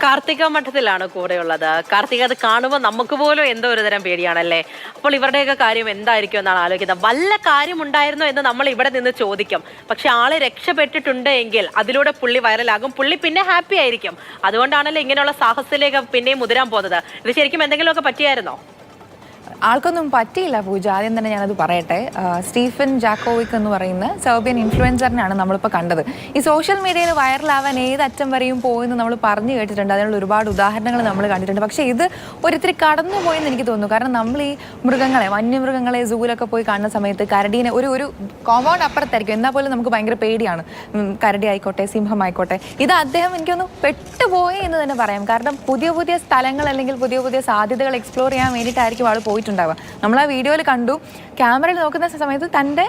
കാർത്തിക മഠത്തിലാണ് കൂടെയുള്ളത്. കാർത്തിക അത് കാണുമ്പോൾ നമുക്ക് പോലും എന്തോ ഒരു തരം പേടിയാണല്ലേ. അപ്പോൾ ഇവരുടെയൊക്കെ കാര്യം എന്തായിരിക്കും എന്നാണ് ആലോചിക്കുന്നത്. വല്ല കാര്യമുണ്ടായിരുന്നോ എന്ന് നമ്മൾ ഇവിടെ നിന്ന് ചോദിക്കും. പക്ഷെ ആള് രക്ഷപ്പെട്ടിട്ടുണ്ട് എങ്കിൽ അതിലൂടെ പുള്ളി വൈറലാകും, പുള്ളി പിന്നെ ഹാപ്പി ആയിരിക്കും. അതുകൊണ്ടാണല്ലോ ഇങ്ങനെയുള്ള സാഹസത്തിലേക്ക് പിന്നെയും മുതിരാൻ പോകുന്നത്. ഇത് ശരിക്കും എന്തെങ്കിലുമൊക്കെ പറ്റിയായിരുന്നോ? ആൾക്കൊന്നും പറ്റിയില്ല പൂജ. ആദ്യം തന്നെ ഞാനത് പറയട്ടെ. സ്റ്റീഫൻ ജാക്കോവിക് എന്ന് പറയുന്ന സെർബിയൻ ഇൻഫ്ലുവൻസറിനാണ് നമ്മളിപ്പോൾ കണ്ടത്. ഈ സോഷ്യൽ മീഡിയയിൽ വൈറലാവാൻ ഏത് അറ്റം വരെയും പോയെന്ന് നമ്മൾ പറഞ്ഞു കേട്ടിട്ടുണ്ട്. അതിനുള്ള ഒരുപാട് ഉദാഹരണങ്ങൾ നമ്മൾ കണ്ടിട്ടുണ്ട്. പക്ഷേ ഇത് ഒരിത്തിരി കടന്നു പോയെന്ന് എനിക്ക് തോന്നുന്നു. കാരണം നമ്മൾ ഈ മൃഗങ്ങളെ, വന്യമൃഗങ്ങളെ സൂവിലൊക്കെ പോയി കാണുന്ന സമയത്ത് കരടീനെ ഒരു കോമ്പൗണ്ട് അപ്പുറത്തായിരിക്കും, എന്നാൽ പോലും നമുക്ക് ഭയങ്കര പേടിയാണ്. കരടി ആയിക്കോട്ടെ, സിംഹം ആയിക്കോട്ടെ. ഇത് അദ്ദേഹം എനിക്കൊന്ന് പെട്ടുപോയി എന്ന് തന്നെ പറയാം. കാരണം പുതിയ പുതിയ സ്ഥലങ്ങൾ അല്ലെങ്കിൽ പുതിയ പുതിയ സാധ്യതകൾ എക്സ്പ്ലോർ ചെയ്യാൻ വേണ്ടിയിട്ടായിരിക്കും ആൾ പോയിട്ടുണ്ടാവുക. നമ്മൾ ആ വീഡിയോയിൽ കണ്ടു, ക്യാമറയിൽ നോക്കുന്ന സമയത്ത് തൻ്റെ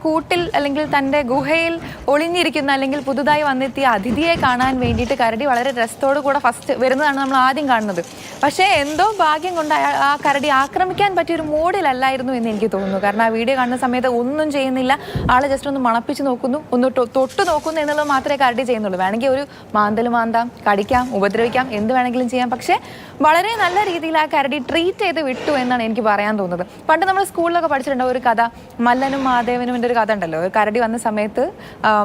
കൂട്ടിൽ അല്ലെങ്കിൽ തൻ്റെ ഗുഹയിൽ ഒളിഞ്ഞിരിക്കുന്ന അല്ലെങ്കിൽ പുതുതായി വന്നെത്തിയ അതിഥിയെ കാണാൻ വേണ്ടിയിട്ട് കരടി വളരെ രസത്തോടു കൂടെ ഫസ്റ്റ് വരുന്നതാണ് നമ്മൾ ആദ്യം കാണുന്നത്. പക്ഷേ എന്തോ ഭാഗ്യം കൊണ്ട് ആ കരടി ആക്രമിക്കാൻ പറ്റിയൊരു മൂഡിലല്ലായിരുന്നു എന്ന് എനിക്ക് തോന്നുന്നു. കാരണം ആ വീഡിയോ കാണുന്ന സമയത്ത് ഒന്നും ചെയ്യുന്നില്ല, ആൾ ജസ്റ്റ് ഒന്ന് മണപ്പിച്ച് നോക്കുന്നു, ഒന്ന് തൊട്ട് നോക്കുന്നു എന്നുള്ളത് മാത്രമേ കരടി ചെയ്യുന്നുള്ളൂ. വേണമെങ്കിൽ ഒരു മാന്തൽ മാന്താം, കടിക്കാം, ഉപദ്രവിക്കാം, എന്ത് വേണമെങ്കിലും ചെയ്യാം. പക്ഷേ വളരെ നല്ല രീതിയിൽ ആ കരടി ട്രീറ്റ് ചെയ്ത് വിട്ടു എന്നാണ് എനിക്ക് പറയാൻ തോന്നുന്നത്. പണ്ട് നമ്മൾ സ്കൂളിലൊക്കെ പഠിച്ചിട്ടുണ്ടോ ഒരു കഥ, മല്ലനും മാധവനും ഒരു കഥ ഉണ്ടല്ലോ. ഒരു കരടി വന്ന സമയത്ത്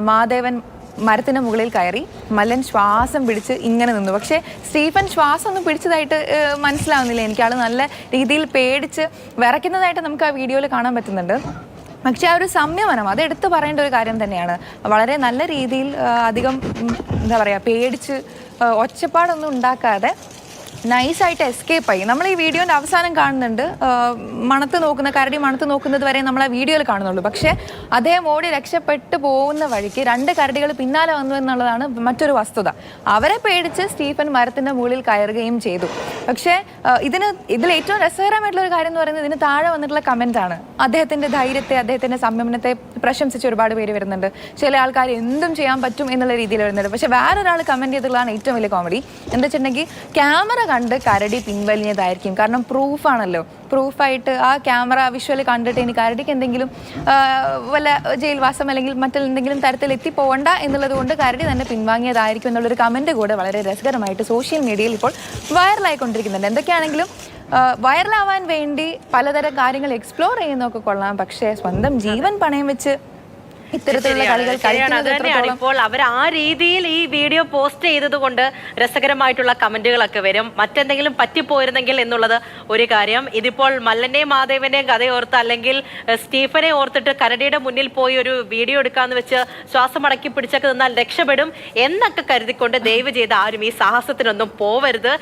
മാധവൻ മരത്തിന് മുകളിൽ കയറി, മല്ലൻ ശ്വാസം പിടിച്ച് ഇങ്ങനെ നിന്നു. പക്ഷേ സ്റ്റീഫൻ ശ്വാസം ഒന്നും പിടിച്ചതായിട്ട് മനസ്സിലാവുന്നില്ല. എനിക്ക് ആൾ നല്ല രീതിയിൽ പേടിച്ച് വിറയ്ക്കുന്നതായിട്ട് നമുക്ക് ആ വീഡിയോയിൽ കാണാൻ പറ്റുന്നുണ്ട്. പക്ഷെ ആ ഒരു സംയമനം അത് എടുത്തു പറയേണ്ട ഒരു കാര്യം തന്നെയാണ്. വളരെ നല്ല രീതിയിൽ അധികം എന്താ പറയുക, പേടിച്ച് ഒച്ചപ്പാടൊന്നും ഉണ്ടാക്കാതെ നൈസായിട്ട് എസ്കേപ്പ് ആയി. നമ്മൾ ഈ വീഡിയോൻ്റെ അവസാനം കാണുന്നുണ്ട്, മണത്ത് നോക്കുന്ന കരടി മണത്ത് നോക്കുന്നത് വരെ നമ്മൾ ആ വീഡിയോയിൽ കാണുന്നുള്ളൂ. പക്ഷേ അദ്ദേഹം ഓടി രക്ഷപ്പെട്ടു പോകുന്ന വഴിക്ക് 2 കരടികൾ പിന്നാലെ വന്നു എന്നുള്ളതാണ് മറ്റൊരു വസ്തുത. അവരെ പേടിച്ച് സ്റ്റീഫൻ മരത്തിൻ്റെ മുകളിൽ കയറുകയും ചെയ്തു. പക്ഷേ ഇതിൽ ഏറ്റവും രസകരമായിട്ടുള്ള ഒരു കാര്യം എന്ന് പറയുന്നത് ഇതിന് താഴെ വന്നിട്ടുള്ള കമൻറ്റാണ്. അദ്ദേഹത്തിൻ്റെ ധൈര്യത്തെ, അദ്ദേഹത്തിൻ്റെ സംയമനത്തെ പ്രശംസിച്ച് ഒരുപാട് പേര് വരുന്നുണ്ട്. ചില ആൾക്കാർ എന്തും ചെയ്യാൻ പറ്റും എന്നുള്ള രീതിയിൽ വരുന്നുണ്ട്. പക്ഷേ വേറൊരാൾ കമൻറ്റ് ചെയ്തിട്ടുള്ളതാണ് ഏറ്റവും വലിയ കോമഡി. എന്താ വെച്ചിട്ടുണ്ടെങ്കിൽ ക്യാമറ കണ്ട് കരടി പിൻവലിഞ്ഞതായിരിക്കും. കാരണം പ്രൂഫാണല്ലോ, പ്രൂഫായിട്ട് ആ ക്യാമറ വിഷ്വൽ കണ്ടിട്ട് ഇനി കരടിക്ക് എന്തെങ്കിലും വല്ല ജയിൽവാസം അല്ലെങ്കിൽ മറ്റെന്തെങ്കിലും തരത്തിൽ എത്തിപ്പോകണ്ട എന്നുള്ളത് കൊണ്ട് കരടി തന്നെ പിൻവാങ്ങിയതായിരിക്കും എന്നുള്ളൊരു കമൻറ്റ് കൂടെ വളരെ രസകരമായിട്ട് സോഷ്യൽ മീഡിയയിൽ ഇപ്പോൾ വൈറലായിക്കൊണ്ടിരിക്കുന്നുണ്ട്. എന്തൊക്കെയാണെങ്കിലും വൈറലാവാൻ വേണ്ടി പലതരം കാര്യങ്ങൾ എക്സ്പ്ലോർ ചെയ്യുന്നതൊക്കെ കൊള്ളാം. പക്ഷേ സ്വന്തം ജീവൻ പണയം വെച്ച് ഇത്തരത്തിലുള്ള കളികൾ ഇപ്പോൾ അവർ ആ രീതിയിൽ ഈ വീഡിയോ പോസ്റ്റ് ചെയ്തത് കൊണ്ട് രസകരമായിട്ടുള്ള കമന്റുകളൊക്കെ വരും. മറ്റെന്തെങ്കിലും പറ്റിപ്പോയിരുന്നെങ്കിൽ എന്നുള്ളത് ഒരു കാര്യം. ഇതിപ്പോൾ മല്ലനെയും മാധവനെയും കഥയോർത്ത് അല്ലെങ്കിൽ സ്റ്റീഫനെ ഓർത്തിട്ട് കരടിയുടെ മുന്നിൽ പോയി ഒരു വീഡിയോ എടുക്കാന്ന് വെച്ച് ശ്വാസം അടക്കി പിടിച്ചൊക്കെ നിന്നാൽ രക്ഷപ്പെടും എന്നൊക്കെ കരുതിക്കൊണ്ട് ദയവ് ചെയ്ത് ആരും ഈ സാഹസത്തിനൊന്നും പോവരുത്.